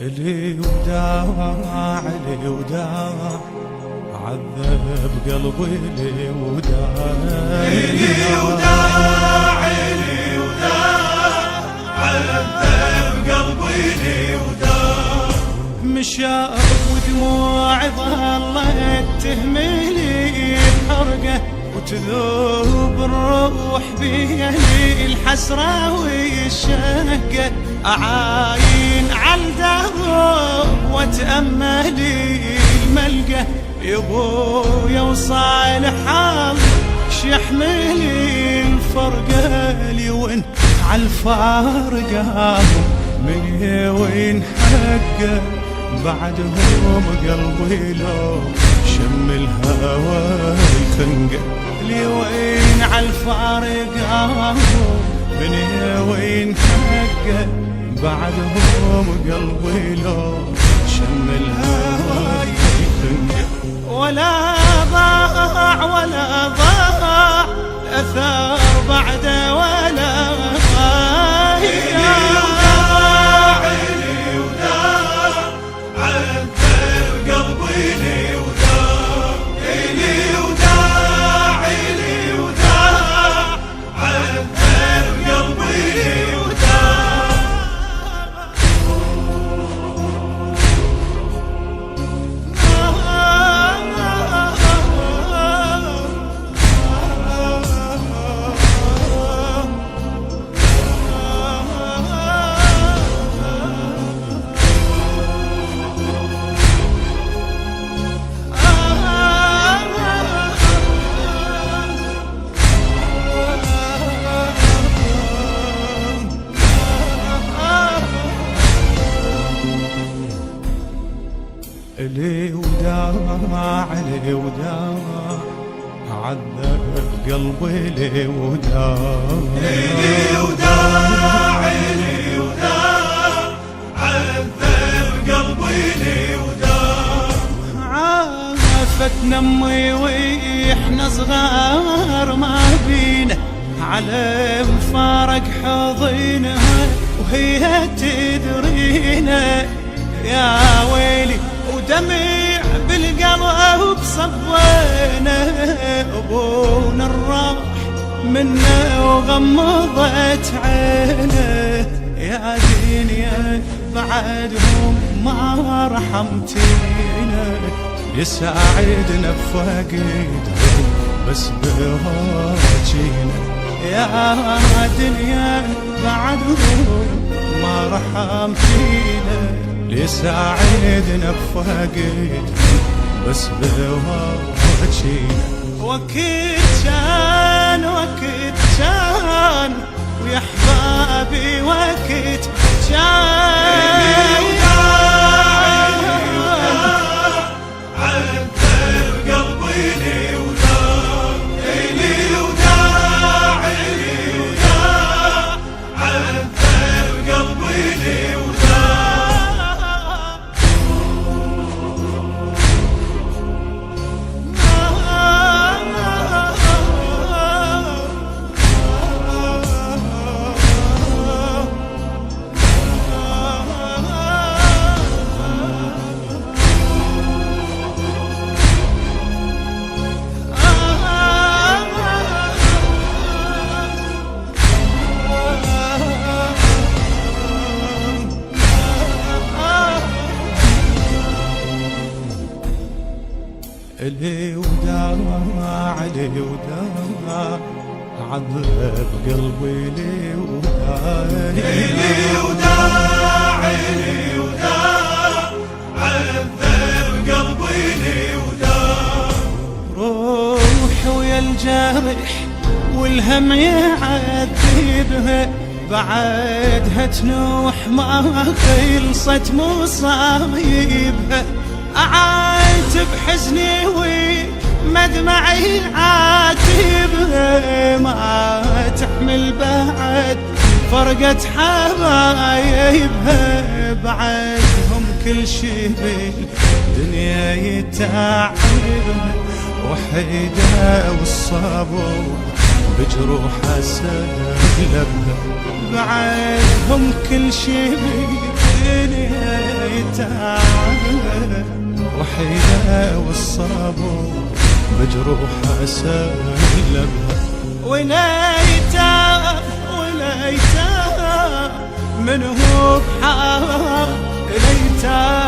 لي وداع لي وداع عذب قلبي لي وداع لي وداع لي وداع عذب قلبي لي وداع مشاف ودموع ظلت تهملي بحرقه وتذوب الروح بيلي الحسرة والشقة أعاين عالدرب وتأملي الملقى يبويا وصالح شيحملي الفرقة لي وين عالفارقة من وين حقه بعدهم قلبي لو شم الهوى الخنقه لي وين عالفارقه من وين حقه بعدهم قلبي لو شم الهوى الخنقه ولا ضاع ولا ضاع اثار بعده ولا لي وداع لي وداع عذب قلبي لي وداع لي وداع لي وداع عذب قلبي لي وداع عافتنا امي واحنا صغار ما بينا على مفارق حضينها وهي تدرينا يا ويلي ودمع بالقلب صبينا ابونا الراح منا وغمضت عينه يا دنيا بعدهم ما رحمتينا يساعدنا بفقدهم بس بهواجينا يا دنيا بعدهم ما رحمتينا يساعدنا بفقدهم بس بهواجينا وقت كان ويا احبابي وقت كان لي وداع لي وداع عذب قلبي لي وداع لي وداع لي وداع عذب قلبي لي وداع روح ويا الجرح والهم يعذبها بعدها تنوح ما خلصت مصايبها أعاتب حزني ومدمعي عاتبها ما تحمل بعد فرقة حبايبها بعدهم كل شي بالدنيا يتعبها وحيدة والصبر بجروحها سلبها بعدهم كل شي بالدنيا يتعب وحيدة والصبر بجروحها سلبها. وليتها من هو بحال ليتها